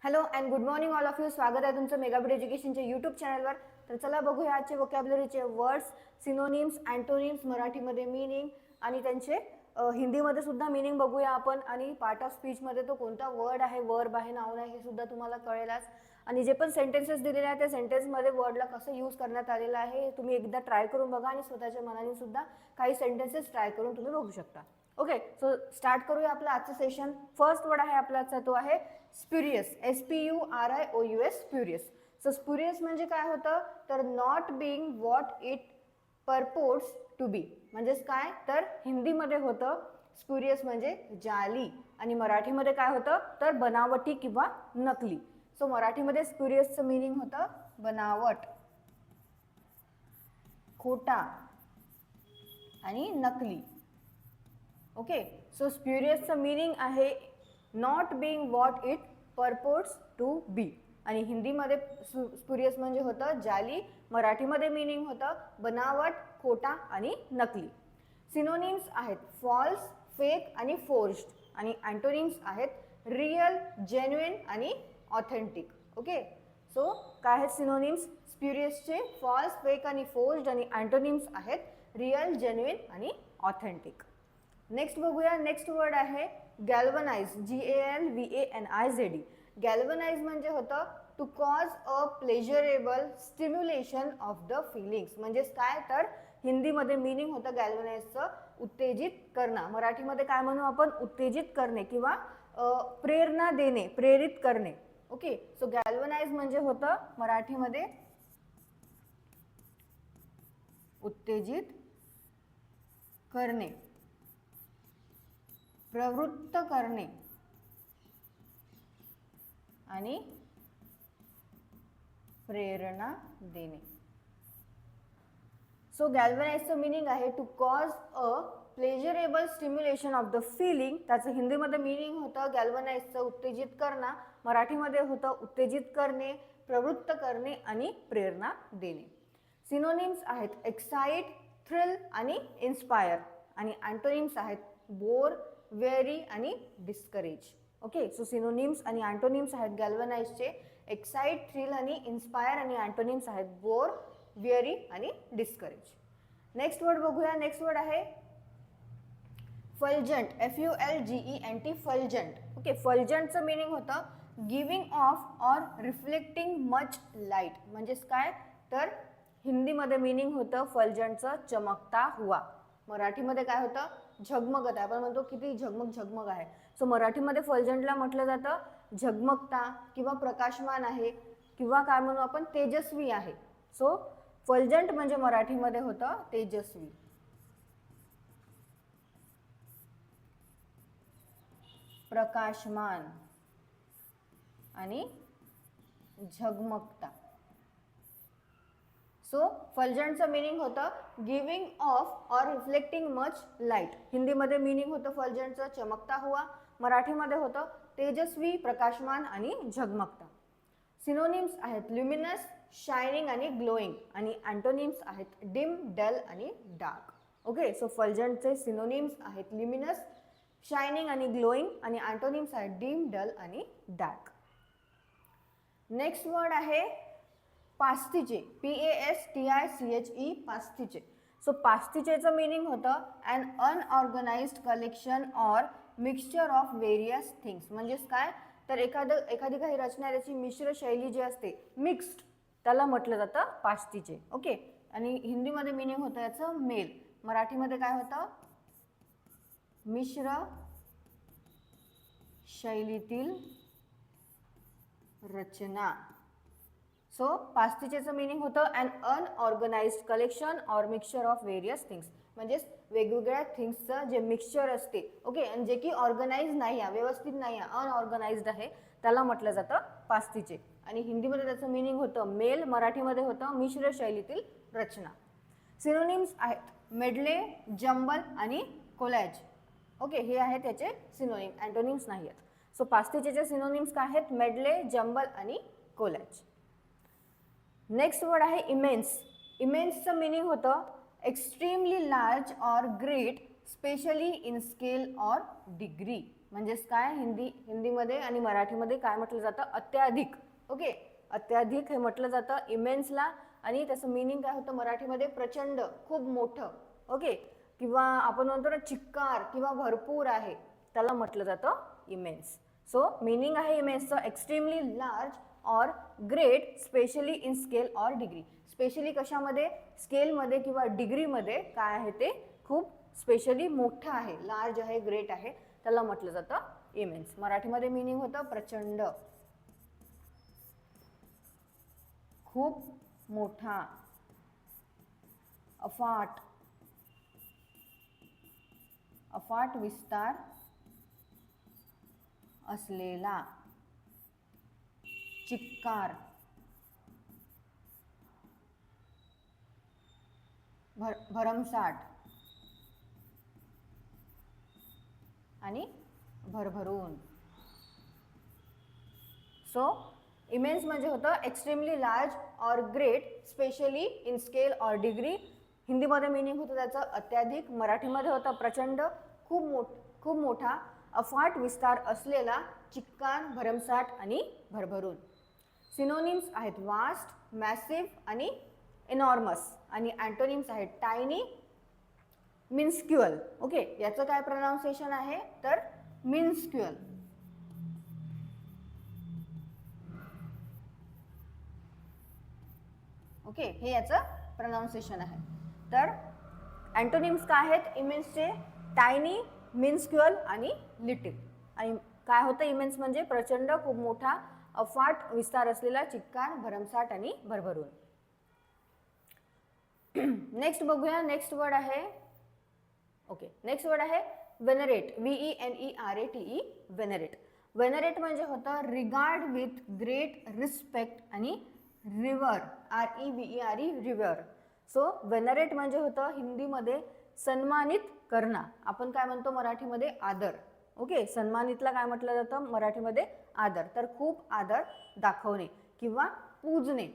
Hello and good morning all of you. स्वागत आहे तुमचं मेगाबिट एज्युकेशनच्या यूट्यूब चॅनलवर. तर चला बघूया आजचे वोकॅब्युलरीचे वर्ड्स, सिनोनिम्स, अँटोनिम्स, मराठीमध्ये मीनिंग आणि त्यांचे हिंदीमध्ये सुद्धा मीनिंग बघूया आपण. आणि पार्ट ऑफ स्पीचमध्ये तो कोणता वर्ड आहे, वर्ब आहे, नाऊन आहे हे सुद्धा तुम्हाला कळेलच. आणि जे पण सेंटेन्सेस दिलेले आहेत त्या सेंटेन्समध्ये वर्डला कसं यूज करण्यात आलेलं आहे हे तुम्ही एकदा ट्राय करून बघा आणि स्वतःच्या मनाने सुद्धा काही सेंटेन्सेस ट्राय करून तुम्ही बघू शकता. ओके, सो स्टार्ट करूया आपलं आजचं सेशन. फर्स्ट वर्ड आहे आपल्याचा तो आहे स्प्युरियस. SPURIOUS, स्प्युरियस. सो स्प्युरियस म्हणजे काय होतं तर not being what it purports to be. म्हणजेच काय तर हिंदीमध्ये होतं स्प्युरियस म्हणजे जाली आणि मराठीमध्ये काय होतं तर बनावटी किंवा नकली. सो मराठीमध्ये स्प्युरियसचं मीनिंग होतं बनावट, खोटा आणि नकली. ओके, सो स्प्युरियसचं मीनिंग आहे not being what it purports to be. आणि हिंदीमध्ये स्प्युरियस म्हणजे होतं जाली, मराठीमध्ये मीनिंग होतं बनावट, खोटा आणि नकली. सिनोनिम्स आहेत फॉल्स, फेक आणि फोर्ज्ड. आणि अँटोनिम्स आहेत रिअल, जेन्युइन आणि ऑथेंटिक. ओके, सो काय आहेत सिनोनिम्स स्प्युरियसचे? फॉल्स, फेक आणि फोर्ज्ड. आणि अँटोनिम्स आहेत रिअल, जेन्युइन आणि ऑथेंटिक. नेक्स्ट बघूया. नेक्स्ट वर्ड आहे गॅल्वनाइज. GALVANIZD. गॅल्वनाइज म्हणजे होतं to cause a pleasurable stimulation of the feelings. म्हणजेच काय तर हिंदीमध्ये मीनिंग होतं गॅल्वनाइजचं उत्तेजित करणं. मराठीमध्ये काय म्हणू आपण? उत्तेजित करणे किंवा प्रेरणा देणे, प्रेरित करणे. ओके, सो गॅल्वनाइज म्हणजे होतं मराठीमध्ये उत्तेजित करणे, प्रवृत्त करणे आणि प्रेरणा देणे. सो गॅल्वनाइजचं मीनिंग आहे to cause a pleasurable stimulation of the feeling. त्याचं हिंदीमध्ये मीनिंग होतं गॅल्वनाइजचं उत्तेजित करणं, मराठीमध्ये होतं उत्तेजित करणे, प्रवृत्त करणे आणि प्रेरणा देणे. सिनोनिम्स आहेत एक्साइट, थ्रिल आणि इन्स्पायर. आणि अँटोनिम्स आहेत बोर, वेरी आणि डिस्करेज. ओके, सो सिनोनिम्स आणि अँटोनिम्स आहेत गॅल्वनाइजचे एक्साइट, थ्रिल आणि इन्स्पायर. आणि अँटोनिम्स आहेत बोर, वेरी आणि डिस्करेज. नेक्स्ट वर्ड बघूया. नेक्स्ट वर्ड आहे फलजंट. FULGENT, फलजंट. ओके, फलजंटचं मीनिंग होतं giving of or reflecting much light. म्हणजेच काय तर हिंदीमध्ये मीनिंग होतं फलजंटचं चमकता हुआ. मराठीमध्ये काय होतं झगमगत आहे. आपण म्हणतो किती झगमग झगमग आहे. सो मराठीमध्ये फलजंटला म्हटलं जातं झगमगता किंवा प्रकाशमान आहे किंवा काय म्हणू आपण तेजस्वी आहे. सो फलजंट म्हणजे मराठीमध्ये होतं तेजस्वी, प्रकाशमान आणि झगमगता. सो फलजंटचं मीनिंग होतं giving of or reflecting much light. हिंदीमध्ये मीनिंग होतं फलजंटचं चमकता हुआ, मराठीमध्ये होतं तेजस्वी, प्रकाशमान आणि झगमगता. सिनोनिम्स आहेत ल्युमिनस, शायनिंग आणि ग्लोईंग. आणि अँटोनिम्स आहेत डिम, डल आणि डार्क. ओके, सो फलजंटचे सिनोनिम्स आहेत ल्युमिनस, शायनिंग आणि ग्लोईंग. आणि अँटोनिम्स आहेत डिम, डल आणि डार्क. नेक्स्ट वर्ड आहे पास्तिचे. PASTICHE, पास्तिचे. सो पास्तिचेचं मीनिंग होतं an unorganised collection or mixture of various things. म्हणजेच काय तर एखादी काही रचना त्याची मिश्र शैली जी असते मिक्स्ड त्याला म्हटलं जातं पास्तिचे. ओके, आणि हिंदीमध्ये मीनिंग होतं याचं मेल. मराठीमध्ये काय होतं मिश्र शैलीतील रचना. सो पास्तिचेचं मीनिंग होतं an unorganised collection or mixture of various things. म्हणजेच वेगवेगळ्या थिंग्सचं जे मिक्सचर असते. ओके, आणि जे की ऑर्गनाइज नाही आहे, व्यवस्थित नाही आहे, अनऑर्गनाइज्ड आहे त्याला म्हटलं जातं पास्तिचे. आणि हिंदीमध्ये त्याचं मीनिंग होतं मेल, मराठीमध्ये होतं मिश्र शैलीतील रचना. सिनोनिम्स आहेत मेडले, जंबल आणि कोलॅज. ओके, हे आहेत त्याचे सिनोनिम, अँटोनिम्स नाही आहेत. सो पास्तिचेचे सिनोनिम्स काय आहेत मेडले, जंबल आणि कोलॅज. नेक्स्ट वर्ड आहे इमेन्स. इमेन्सचं मीनिंग होतं extremely large or great, specially in scale or degree. म्हणजेच काय, हिंदीमध्ये आणि मराठीमध्ये काय म्हटलं जातं, अत्याधिक. ओके, अत्याधिक हे म्हटलं जातं इमेन्सला, आणि त्याचं मिनिंग काय होतं मराठीमध्ये, प्रचंड, खूप मोठं. ओके, किंवा आपण म्हणतो ना चिक्कार किंवा भरपूर आहे, त्याला म्हटलं जातं इमेन्स. सो मिनिंग आहे इमेन्सचं extremely large or great, specially in scale or degree. Specially कशामध्ये, स्केलमध्ये किंवा डिग्रीमध्ये काय आहे ते खूप स्पेशली मोठं आहे, लार्ज आहे, ग्रेट आहे, त्याला म्हटलं जातं इमेन्स. मराठीमध्ये मिनिंग होतं प्रचंड, खूप मोठा, अफाट, अफाट विस्तार असलेला, चिक्कार, भरमसाठ आणि भरभरून. सो इमेन्स म्हणजे होतं extremely large or great, specially in scale or degree. हिंदीमध्ये मिनिंग होतं त्याचं अत्याधिक, मराठीमध्ये होतं प्रचंड, खूप मोठा, अफाट विस्तार असलेला, चिक्कार, भरमसाठ आणि भरभरून. सिनोनिम्स आहेत वास्ट, मॅसिव्ह आणि एनॉर्मस, आणि अँटोनिम्स आहेत टायनी, मिन्स्क्युअल. ओके, याचं काय प्रोनाउन्सिएशन आहे तर मिन्स्क्युअल. ओके, हे याचं प्रोनाउन्सिएशन आहे. तर अँटोनिम्स काय आहेत इमेन्सचे, टायनी, मिन्स्क्युअल आणि लिटिल. आणि काय होतं इमेन्स म्हणजे प्रचंड, खूप मोठा, अफाट विस्तार असलेला, चिक्कार, भरमसाठ आणि भरभरून. नेक्स्ट बघूया, नेक्स्ट वर्ड आहे, ओके, नेक्स्ट वर्ड आहे वेनरेट, VENERATE, वेनरेट. वेनरेट म्हणजे होतं रिगार्ड विथ ग्रेट रिस्पेक्ट आणि river, REVERE, river. So venerate म्हणजे होतं हिंदीमध्ये सन्मानित करणं, आपण काय म्हणतो मराठीमध्ये आदर. ओके, सन्मानितला काय म्हटलं जातं मराठीमध्ये आदर, तर खूप आदर दाखवणे किंवा पूजणे.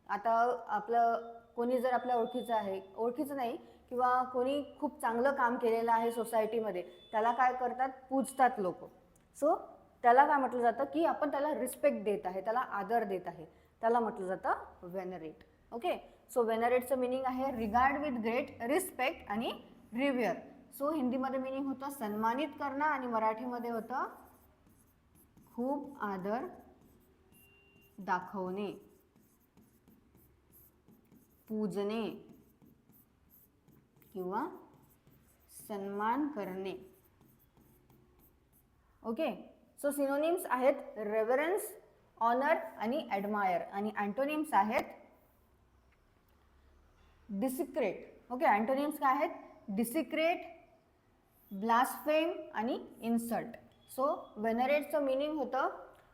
आता आपलं कोणी जर आपल्या ओळखीचं आहे, ओळखीचं नाही, किंवा कोणी खूप चांगलं काम केलेलं आहे सोसायटीमध्ये, त्याला काय करतात, पूजतात लोक. सो त्याला काय म्हटलं जातं की आपण त्याला रिस्पेक्ट देत आहे, त्याला आदर देत आहे, त्याला म्हटलं जातं वेनरेट. ओके, सो वेनरेटचं मिनिंग आहे रिगार्ड विथ ग्रेट रिस्पेक्ट आणि रिव्हियर. सो हिंदीमध्ये मिनिंग होतं सन्मानित करणं, आणि मराठीमध्ये होतं खूप आदर दाखवणे, पूजणे किंवा सन्मान करणे. ओके, सो सिनोनिम्स आहेत रेव्हरन्स, ऑनर आणि ॲडमायर, आणि अँटोनिम्स आहेत डिसिक्रेट. ओके, अँटोनिम्स काय आहेत, डिसिक्रेट, ब्लास्फेम आणि इन्सल्ट. सो वेनरेटचं मिनिंग होतं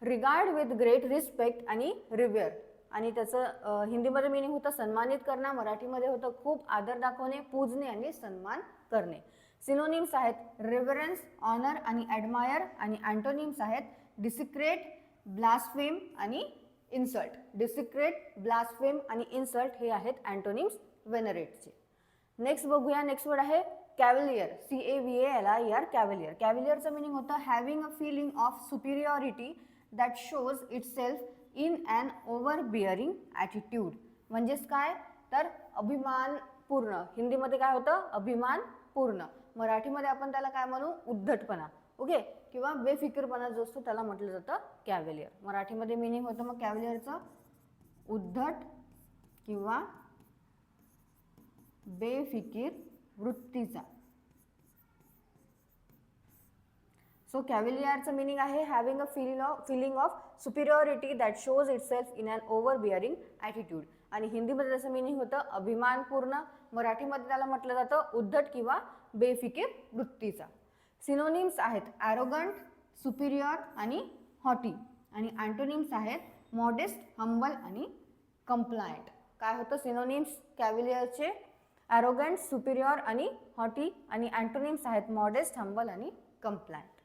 रिगार्ड विथ ग्रेट रिस्पेक्ट आणि रिव्हियर, आणि त्याचं हिंदीमध्ये मिनिंग होतं सन्मानित करणं, मराठीमध्ये होतं खूप आदर दाखवणे, पूजणे आणि सन्मान करणे. सिनोनिम्स आहेत रेव्हरन्स, ऑनर आणि ॲडमायर, आणि अँटोनिम्स आहेत डिसिक्रेट, ब्लास्फेम आणि इन्सल्ट. डिसिक्रेट, ब्लास्फेम आणि इन्सल्ट हे आहेत अँटोनिम्स वेनरेटचे. नेक्स्ट बघूया, नेक्स्ट वर्ड आहे कॅव्हलियर, CAVALIER, कॅव्हलियर. कॅव्हलियरचं मिनिंग होतं having a feeling of superiority that shows itself in an overbearing attitude. म्हणजेच काय तर अभिमानपूर्ण, हिंदीमध्ये काय होतं अभिमानपूर्ण, मराठीमध्ये आपण त्याला काय म्हणू उद्धटपणा. ओके, किंवा बेफिकीरपणा जो असतो त्याला म्हटलं जातं कॅव्हलियर. मराठीमध्ये मिनिंग होतं मग कॅव्हलियरचं उद्धट किंवा बेफिकीर वृत्तीचा. सो कॅव्हलियरचं मिनिंग आहे having a feeling of superiority that shows itself in an overbearing attitude, आणि हिंदीमध्ये त्याचं मिनिंग होतं अभिमानपूर्ण, मराठीमध्ये त्याला म्हटलं जातं उद्धट किंवा बेफिकीर वृत्तीचा. सिनोनिम्स आहेत ॲरोगंट, सुपिरियर आणि हॉटी, आणि अँटोनिम्स आहेत मॉडेस्ट, हंबल आणि कंप्लायंट. काय होतं सिनोनिम्स कॅव्हलियरचे, ॲरोगंट, सुपिरियर आणि हॉटी, आणि अँटोनिम्स आहेत मॉडेस्ट, हंबल आणि कंप्लायंट.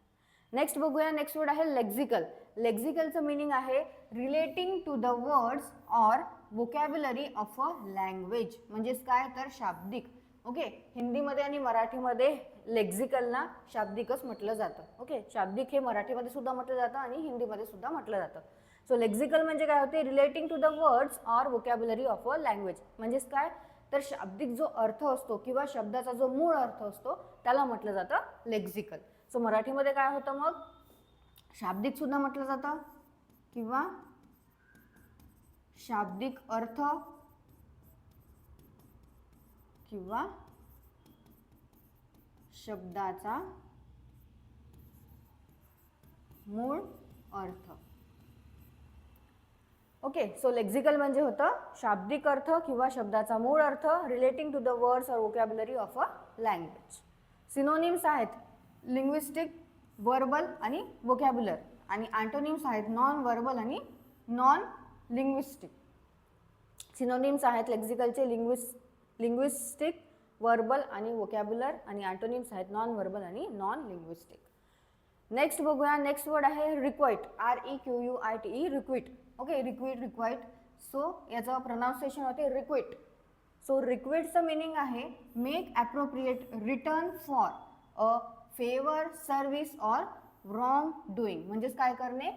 नेक्स्ट बघूया, नेक्स्ट वर्ड आहे लेक्झिकल. लेक्झिकलचं मिनिंग आहे relating to the words or vocabulary of a language, म्हणजेच काय तर शाब्दिक. ओके, हिंदीमध्ये आणि मराठीमध्ये लेक्झिकलला शाब्दिकच म्हटलं जातं. ओके, शाब्दिक हे मराठीमध्ये सुद्धा म्हटलं जातं आणि हिंदीमध्ये सुद्धा म्हटलं जातं. सो लेक्झिकल म्हणजे काय होते, relating to the words or vocabulary of a language. म्हणजेच काय, तर शाब्दिक जो अर्थ असतो किंवा शब्दाचा जो मूळ अर्थ असतो त्याला म्हटलं जातं लेक्झिकल. सो मराठीमध्ये काय होतं मग, शाब्दिक सुद्धा म्हटलं जातं किंवा शाब्दिक अर्थ किंवा शब्दाचा मूळ अर्थ. ओके, सो लेक्झिकल म्हणजे होतं शाब्दिक अर्थ किंवा शब्दाचा मूळ अर्थ relating to the words or vocabulary of a language. Synonyms आहेत लिंग्विस्टिक, वर्बल आणि वोकॅब्युलर, आणि अँटोनिम्स आहेत नॉन वर्बल आणि नॉन लिंग्विस्टिक. सिनोनिम्स आहेत लेक्झिकलचे लिंग्विस्टिक, वर्बल आणि वोकॅब्युलर, आणि अँटोनिम्स आहेत नॉन वर्बल आणि नॉन लिंग्विस्टिक. नेक्स्ट बघूया, नेक्स्ट वर्ड आहे requite, REQUITE, requite. Okay, requite. So याचं प्रोनाउन्सिएशन होते रिक्विट. सो रिक्विटचं मिनिंग आहे make appropriate return for a favour, service or wrong doing. म्हणजेच काय करणे,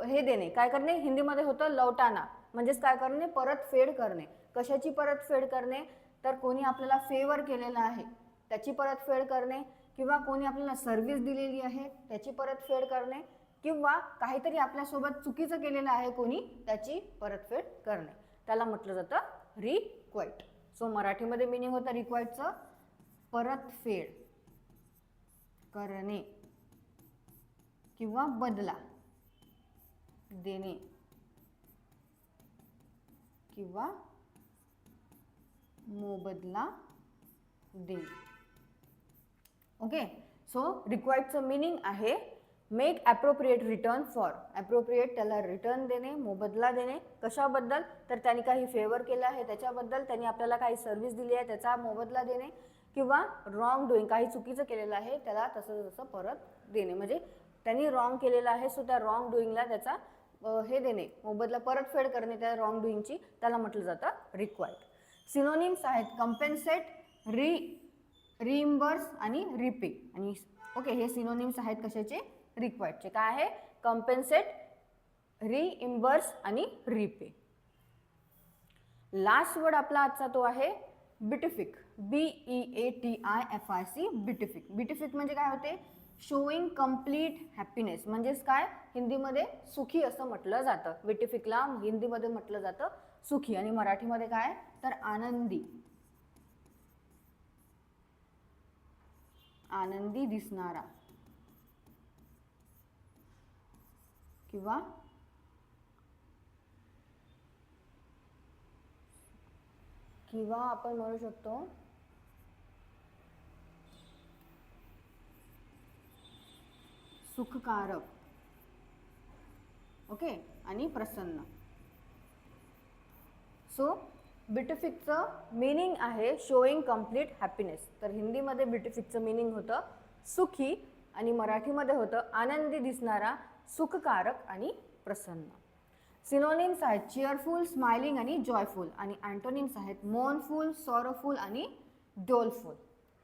हे देणे, काय करणे, हिंदीमध्ये होतं लौटाना. म्हणजेच काय करणे, परतफेड करणे. कशाची परतफेड करणे, तर कोणी आपल्याला फेवर केलेला आहे त्याची परतफेड करणे, किंवा कोणी आपल्याला सर्व्हिस दिलेली आहे त्याची परतफेड करणे, किंवा काहीतरी आपल्यासोबत चुकीचं केलेलं आहे कोणी त्याची परतफेड करणे, त्याला म्हटलं जातं रिक्वाइट. सो मराठीमध्ये मिनिंग होतं रिक्वाइटचं परतफेड करणे किंवा बदला देणे किंवा मोबदला देणे. ओके, सो रिक्वाइटचं मिनिंग आहे make appropriate return for. Appropriate त्याला रिटर्न देणे, मोबदला देणे. कशाबद्दल, तर त्यांनी काही फेवर केला आहे त्याच्याबद्दल, त्यांनी आपल्याला काही सर्व्हिस दिली आहे त्याचा मोबदला देणे, किंवा रॉंग डुईंग, काही चुकीचं केलेलं आहे त्याला तसं तसं परत देणे. म्हणजे त्यांनी रॉंग केलेलं आहे सो त्या रॉंग डुईंगला त्याचा हे देणे, मोबदला, परतफेड करणे त्या रॉंग डुईंगची, त्याला म्हटलं जातं रिक्वाइट. सिनोनिम्स आहेत कम्पेन्सेट, रिइम्बर्स आणि रिपे. आणि ओके, हे सिनोनिम्स आहेत कशाचे, रिक्वाइटचे. काय आहे, कम्पेन्सेट, रिइम्बर्स आणि रिपे. लास्ट वर्ड आपला आजचा तो आहे बिटिफिक, BEATIFIC, बिटिफिक. बिटिफिक म्हणजे काय होते, शोईंग कम्प्लीट हॅपीनेस. म्हणजेच काय, हिंदीमध्ये सुखी असं म्हटलं जातं. बिटिफिकला हिंदीमध्ये म्हटलं जातं सुखी, आणि मराठीमध्ये काय, तर आनंदी, आनंदी दिसणारा किंवा आपण म्हणू शकतो सुखकारक. ओके, आणि प्रसन्न. सो बिटिफिकचं मिनिंग आहे शोईंग कम्प्लीट हॅपीनेस. तर हिंदीमध्ये बिटिफिकचं मिनिंग होतं सुखी, आणि मराठीमध्ये होतं आनंदी दिसणारा, सुखकारक आणि प्रसन्न. सिनोनिम्स आहेत चिअरफुल, स्माइलिंग आणि जॉयफुल, आणि अँटोनिम्स आहेत मोर्नफुल, सॉरोफुल आणि डोलफुल.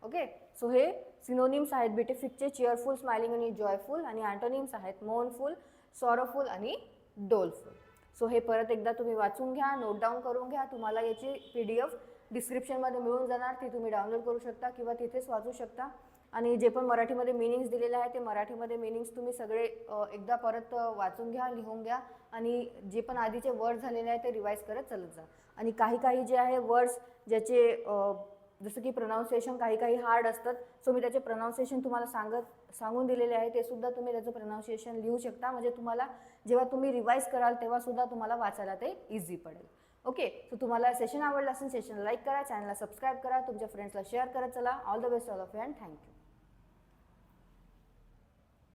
ओके, सो हे सिनोनिम्स आहेत बिटिफिकचे, चिअरफुल, स्माइलिंग आणि जॉयफुल, आणि अँटोनिम्स आहेत मोर्नफुल, सॉरोफुल आणि डोलफुल. सो हे परत एकदा तुम्ही वाचून घ्या, नोट डाऊन करून घ्या. तुम्हाला याची PDF डिस्क्रिप्शनमध्ये मिळून जाणार, ती तुम्ही डाउनलोड करू शकता किंवा तिथेच वाचू शकता. आणि जे पण मराठीमध्ये मिनिंग्स दिलेले आहे ते मराठीमध्ये मिनिंग्स तुम्ही सगळे एकदा परत वाचून घ्या, लिहून घ्या, आणि जे पण आधीचे वर्ड झालेले आहे ते रिवाईज करत चालत जा. आणि काही जे आहे वर्ड्स ज्याचे जसं की प्रोनाऊन्सिएशन काही हार्ड असतात, सो मी त्याचे प्रोनाऊन्सिएशन तुम्हाला सांगून दिलेले आहे, ते सुद्धा तुम्ही त्याचं प्रोनाऊन्सिएशन लिहू शकता. म्हणजे तुम्हाला जेव्हा तुम्ही रिवाईज कराल तेव्हा सुद्धा तुम्हाला वाचायला ते इझी पडेल. ओके, सो तुम्हाला सेशन आवडलं असेल, सेशन लाईक करा, चॅनलला सबस्क्राईब करा, तुमच्या फ्रेंड्सला शेअर करत चला. All the best all of you and thank you.